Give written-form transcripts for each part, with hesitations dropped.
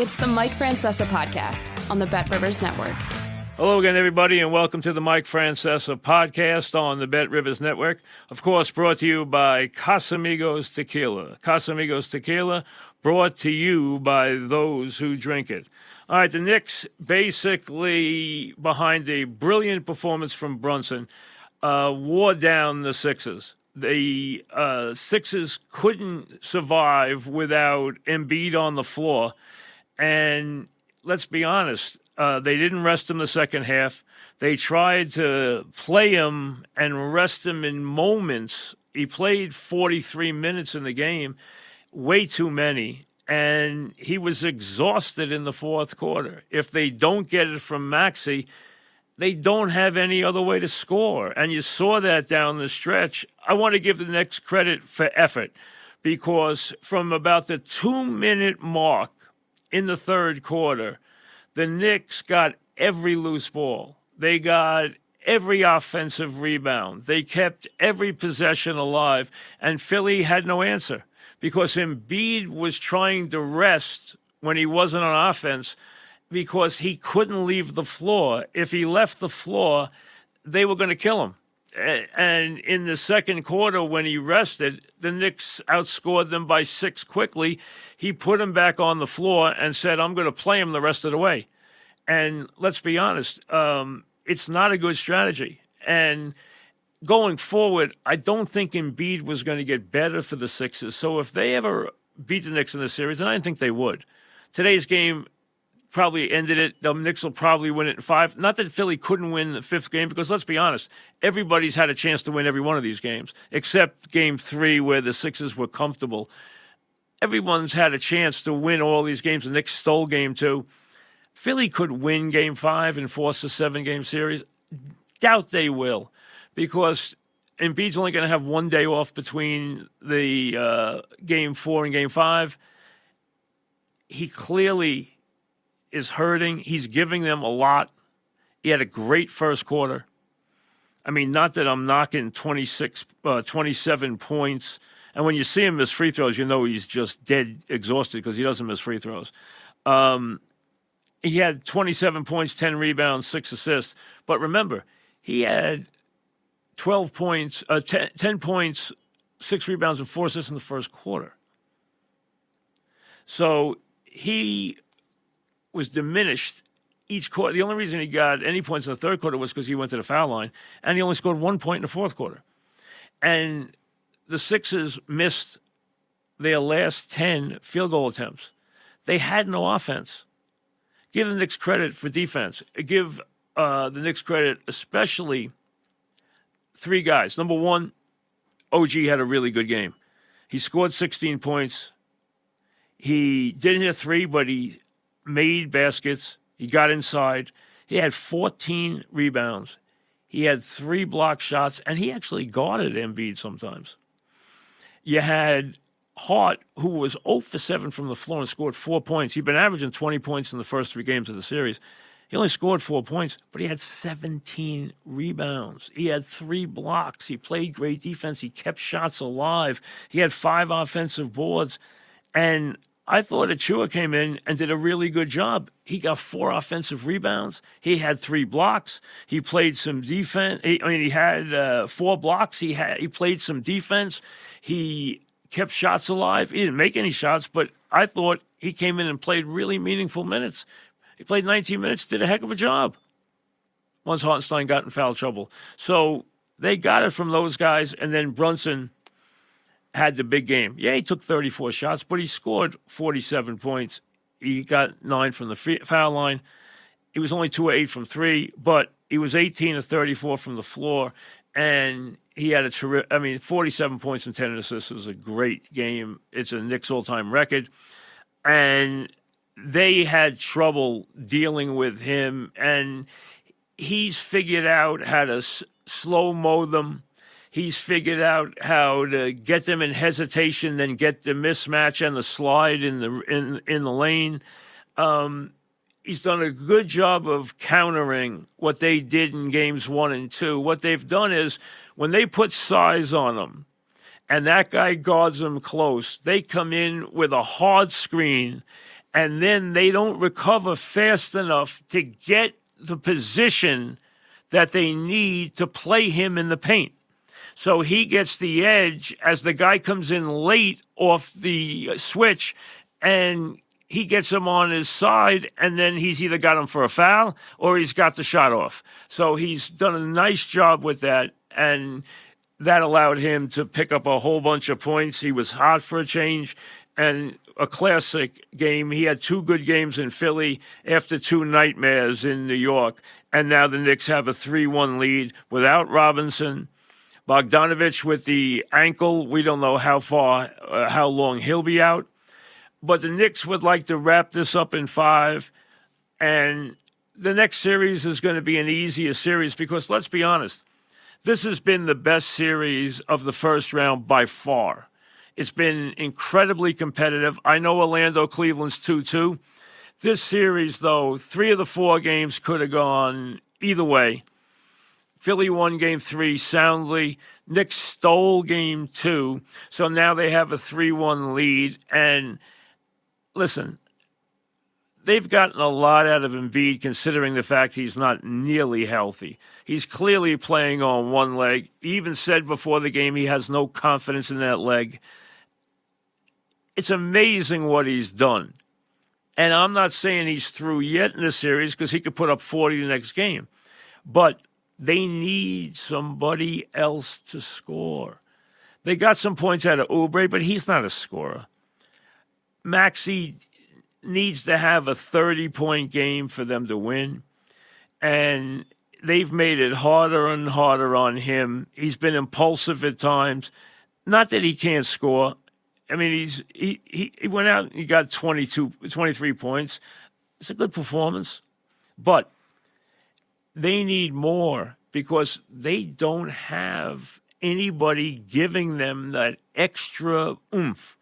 It's the Mike Francesa podcast on the Bet Rivers Network. Hello again, everybody, and welcome to the Mike Francesa podcast on the Bet Rivers Network. Of course, brought to you by Casamigos Tequila. Casamigos Tequila, brought to you by those who drink it. All right, the Knicks, basically behind a brilliant performance from Brunson, wore down the Sixers. The Sixers couldn't survive without Embiid on the floor. And let's be honest, they didn't rest him the second half. They tried to play him and rest him in moments. He played 43 minutes in the game, way too many, and he was exhausted in the fourth quarter. If they don't get it from Maxey, they don't have any other way to score. And you saw that down the stretch. I want to give the Knicks credit for effort because from about the 2-minute mark in the third quarter, the Knicks got every loose ball. They got every offensive rebound. They kept every possession alive, and Philly had no answer because Embiid was trying to rest when he wasn't on offense because he couldn't leave the floor. If he left the floor, they were going to kill him. And in the second quarter, when he rested, the Knicks outscored them by 6 quickly. He put him back on the floor and said, I'm going to play him the rest of the way. And let's be honest, it's not a good strategy. And going forward, I don't think Embiid was going to get better for the Sixers. So if they ever beat the Knicks in the series, and I didn't think they would, today's game probably ended it. The Knicks will probably win it in 5. Not that Philly couldn't win the fifth game, because let's be honest, everybody's had a chance to win every one of these games, except Game 3 where the Sixers were comfortable. Everyone's had a chance to win all these games. The Knicks stole Game 2. Philly could win Game 5 and force a 7-game series. Doubt they will, because Embiid's only going to have 1 day off between the Game 4 and Game 5. He clearly is hurting. He's giving them a lot. He had a great first quarter. I mean, not that I'm knocking 27 points. And when you see him miss free throws, you know he's just dead exhausted because he doesn't miss free throws. He had 27 points, 10 rebounds, 6 assists. But remember, he had 12 points, 10 points, 6 rebounds, and 4 assists in the first quarter. So he was diminished each quarter. The only reason he got any points in the third quarter was because he went to the foul line, and he only scored 1 point in the fourth quarter. And the Sixers missed their last 10 field goal attempts. They had no offense. Give the Knicks credit for defense. Give the Knicks credit, especially 3 guys. Number 1, OG had a really good game. He scored 16 points. He didn't hit 3, but he made baskets. He got inside. He had 14 rebounds. He had 3 block shots, and he actually guarded Embiid sometimes. You had Hart, who was 0 for 7 from the floor and scored 4 points. He'd been averaging 20 points in the first 3 games of the series. He only scored 4 points, but he had 17 rebounds. He had 3 blocks. He played great defense. He kept shots alive. He had 5 offensive boards. And I thought Achua came in and did a really good job. He got 4 offensive rebounds. He had 3 blocks. He played some defense. He had 4 blocks. He played some defense. He kept shots alive. He didn't make any shots, but I thought he came in and played really meaningful minutes. He played 19 minutes, did a heck of a job once Hartenstein got in foul trouble. So they got it from those guys, and then Brunson had the big game. Yeah, he took 34 shots, but he scored 47 points. He got 9 from the foul line. He was only 2 of 8 from 3, but he was 18 of 34 from the floor, and he had 47 points and 10 assists. It was a great game. It's a Knicks all-time record. And they had trouble dealing with him, and he's figured out how to slow-mo them. He's figured out how to get them in hesitation, then get the mismatch and the slide in the lane. He's done a good job of countering what they did in games 1 and 2. What they've done is when they put size on them and that guy guards them close, they come in with a hard screen and then they don't recover fast enough to get the position that they need to play him in the paint. So he gets the edge as the guy comes in late off the switch, and he gets him on his side, and then he's either got him for a foul or he's got the shot off. So he's done a nice job with that, and that allowed him to pick up a whole bunch of points. He was hot for a change, and a classic game. He had 2 good games in Philly after 2 nightmares in New York, and now the Knicks have a 3-1 lead without Robinson. Bogdanovich with the ankle, we don't know how long he'll be out. But the Knicks would like to wrap this up in 5, and the next series is going to be an easier series because, let's be honest, this has been the best series of the first round by far. It's been incredibly competitive. I know Orlando-Cleveland's 2-2. This series, though, 3 of the 4 games could have gone either way. Philly won Game 3 soundly. Knicks stole Game 2, so now they have a 3-1 lead. And listen, they've gotten a lot out of Embiid considering the fact he's not nearly healthy. He's clearly playing on one leg. He even said before the game he has no confidence in that leg. It's amazing what he's done. And I'm not saying he's through yet in the series because he could put up 40 the next game. But they need somebody else to score. They got some points out of Oubre, but he's not a scorer. Maxey needs to have a 30-point game for them to win. And they've made it harder and harder on him. He's been impulsive at times. Not that he can't score. I mean, he went out and he got 23 points. It's a good performance. But they need more because they don't have anybody giving them that extra oomph.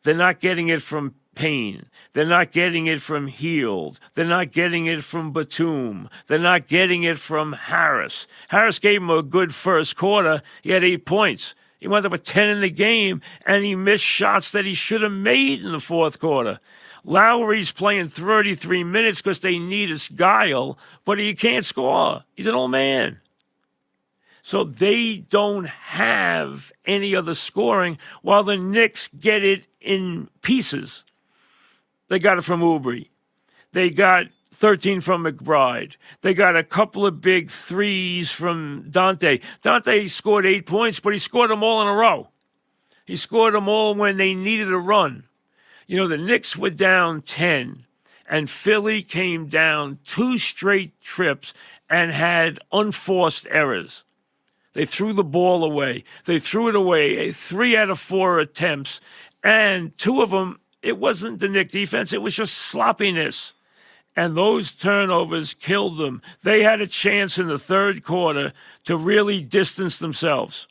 They're not getting it from Payne. They're not getting it from Hield. They're not getting it from Batum. They're not getting it from Harris. Harris gave him a good first quarter. He had 8 points. He wound up with 10 in the game, and he missed shots that he should have made in the fourth quarter. Lowry's playing 33 minutes because they need his guile, but he can't score. He's an old man. So they don't have any other scoring while the Knicks get it in pieces. They got it from Oubre. They got 13 from McBride. They got a couple of big threes from Dante. Dante scored 8 points, but he scored them all in a row. He scored them all when they needed a run. You know, the Knicks were down 10, and Philly came down 2 straight trips and had unforced errors. They threw the ball away. They threw it away 3 out of 4 attempts, and 2 of them, it wasn't the Knicks defense. It was just sloppiness. And those turnovers killed them. They had a chance in the third quarter to really distance themselves,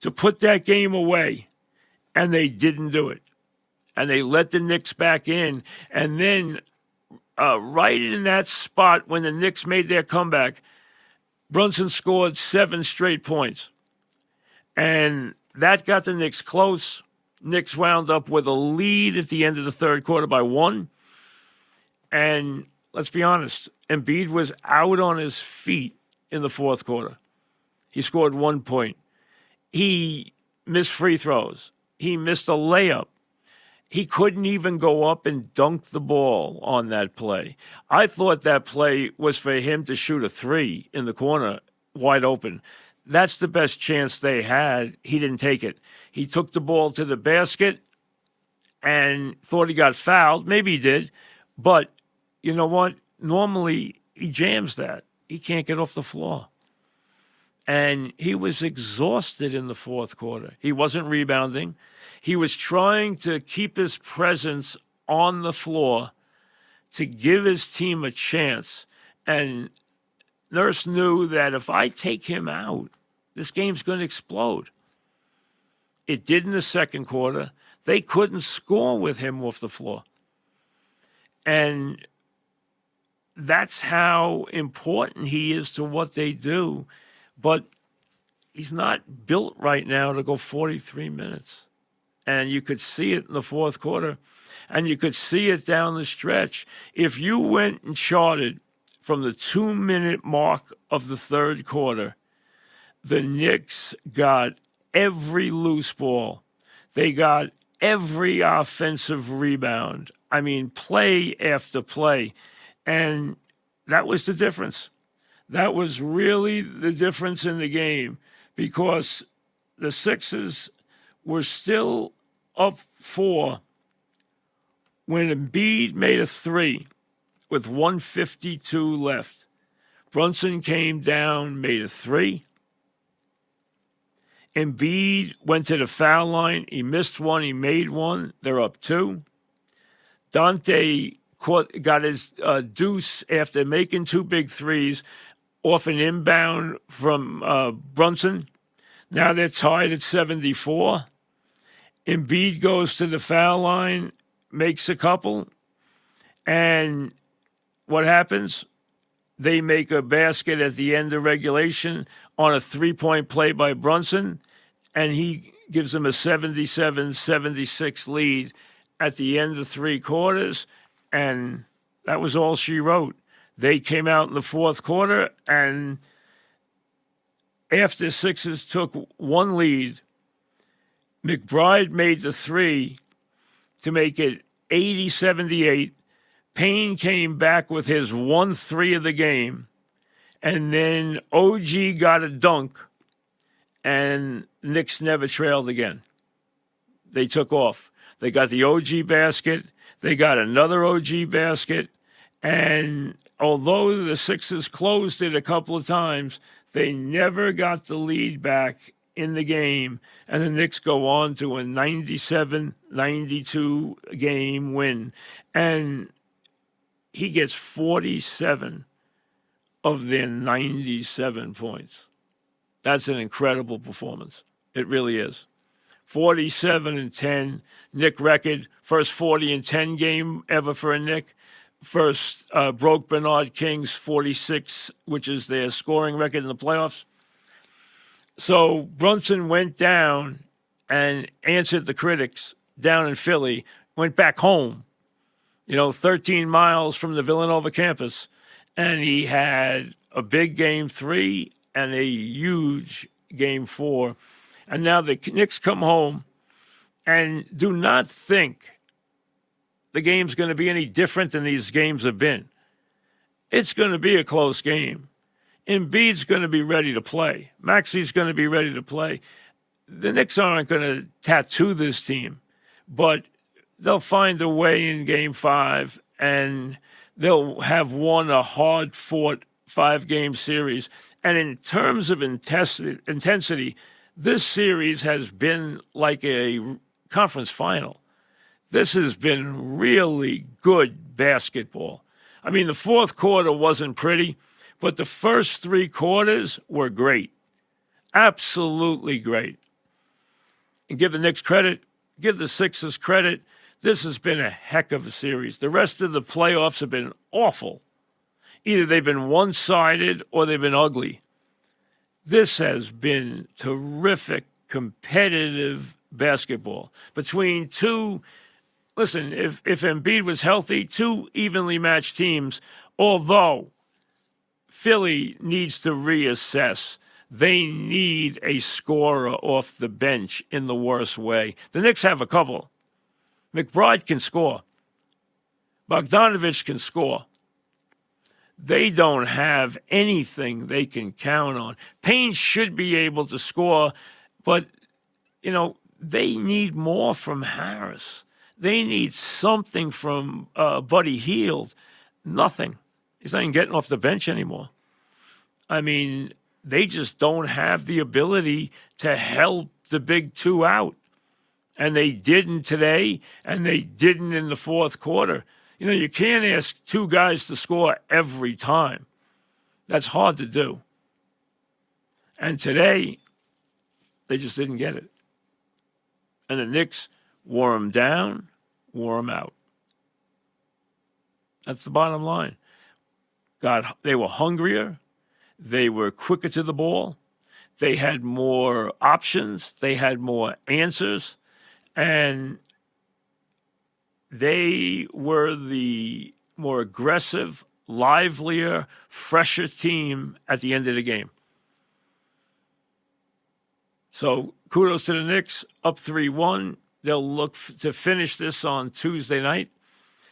to put that game away, and they didn't do it. And they let the Knicks back in. And then right in that spot when the Knicks made their comeback, Brunson scored 7 straight points. And that got the Knicks close. Knicks wound up with a lead at the end of the third quarter by 1. And let's be honest, Embiid was out on his feet in the fourth quarter. He scored 1 point. He missed free throws. He missed a layup. He couldn't even go up and dunk the ball on that play. I thought that play was for him to shoot a 3 in the corner, wide open. That's the best chance they had. He didn't take it. He took the ball to the basket and thought he got fouled. Maybe he did. But you know what? Normally, he jams that. He can't get off the floor. And he was exhausted in the fourth quarter. He wasn't rebounding. He was trying to keep his presence on the floor to give his team a chance. And Nurse knew that if I take him out, this game's going to explode. It did in the second quarter. They couldn't score with him off the floor. And that's how important he is to what they do. But he's not built right now to go 43 minutes. And you could see it in the fourth quarter. And you could see it down the stretch. If you went and charted from the 2-minute mark of the third quarter, the Knicks got every loose ball. They got every offensive rebound. I mean, play after play. And that was the difference. That was really the difference in the game, because the Sixers were still up 4 when Embiid made a 3 with 1:52 left. Brunson came down, made a 3. Embiid went to the foul line. He missed one. He made one. They're up 2. Dante got his deuce after making 2 big threes off an inbound from Brunson. Now they're tied at 74. Embiid goes to the foul line, makes a couple, and what happens? They make a basket at the end of regulation on a 3-point play by Brunson, and he gives them a 77-76 lead at the end of 3 quarters, and that was all she wrote. They came out in the fourth quarter, and after Sixers took 1 lead, McBride made the 3 to make it 80-78. Payne came back with his 1-3 of the game, and then OG got a dunk, and Knicks never trailed again. They took off. They got the OG basket. They got another OG basket, and although the Sixers closed it a couple of times, they never got the lead back in the game, and the Knicks go on to a 97-92 game win. And he gets 47 of their 97 points. That's an incredible performance. It really is. 47-10, Knick record, first 40-10 game ever for a Knick. First broke Bernard King's 46, which is their scoring record in the playoffs. So Brunson went down and answered the critics down in Philly, went back home, 13 miles from the Villanova campus, and he had a big game 3 and a huge game 4. And now the Knicks come home and do not think the game's going to be any different than these games have been. It's going to be a close game. Embiid's going to be ready to play. Maxi's going to be ready to play. The Knicks aren't going to tattoo this team, but they'll find a way in Game 5, and they'll have won a hard-fought 5-game series. And in terms of intensity, this series has been like a conference final. This has been really good basketball. I mean, the fourth quarter wasn't pretty, but the first 3 quarters were great. Absolutely great. And give the Knicks credit, give the Sixers credit. This has been a heck of a series. The rest of the playoffs have been awful. Either they've been one-sided or they've been ugly. This has been terrific, competitive basketball between 2. Listen, if Embiid was healthy, 2 evenly matched teams, although Philly needs to reassess. They need a scorer off the bench in the worst way. The Knicks have a couple. McBride can score. Bogdanovich can score. They don't have anything they can count on. Payne should be able to score, but, they need more from Harris. They need something from Buddy Hield. Nothing. He's not even getting off the bench anymore. I mean, they just don't have the ability to help the big 2 out. And they didn't today, and they didn't in the fourth quarter. You can't ask 2 guys to score every time. That's hard to do. And today, they just didn't get it. And the Knicks wore them down, wore them out. That's the bottom line. They were hungrier. They were quicker to the ball. They had more options. They had more answers. And they were the more aggressive, livelier, fresher team at the end of the game. So kudos to the Knicks, up 3-1. They'll look to finish this on Tuesday night.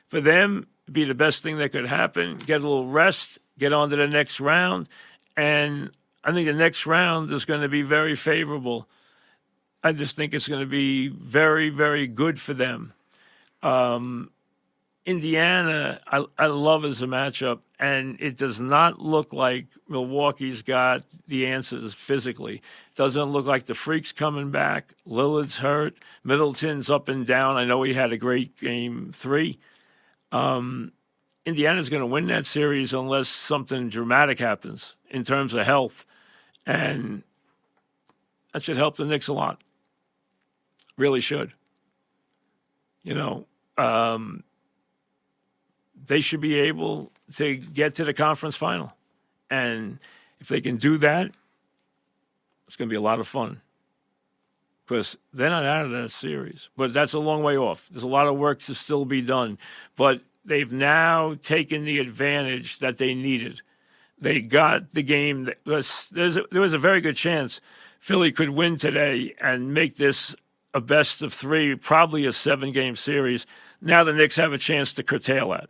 For them, it'd be the best thing that could happen. Get a little rest, get on to the next round. And I think the next round is going to be very favorable. I just think it's going to be very, very good for them. Indiana, I love as a matchup, and it does not look like Milwaukee's got the answers physically. Doesn't look like the Freak's coming back. Lillard's hurt. Middleton's up and down. I know he had a great game 3. Indiana's going to win that series unless something dramatic happens in terms of health, and that should help the Knicks a lot. Really should. They should be able to get to the conference final. And if they can do that, it's going to be a lot of fun. Because they're not out of that series. But that's a long way off. There's a lot of work to still be done. But they've now taken the advantage that they needed. They got the game. There was a very good chance Philly could win today and make this a best of 3, probably a 7-game series. Now the Knicks have a chance to curtail that.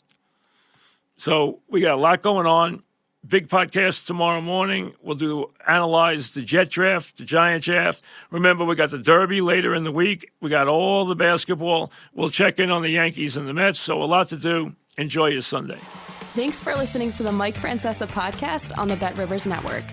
So we got a lot going on. Big podcast tomorrow morning. We'll analyze the Jet draft, the Giant draft. Remember, we got the Derby later in the week. We got all the basketball. We'll check in on the Yankees and the Mets. So a lot to do. Enjoy your Sunday. Thanks for listening to the Mike Francesa podcast on the Bet Rivers Network.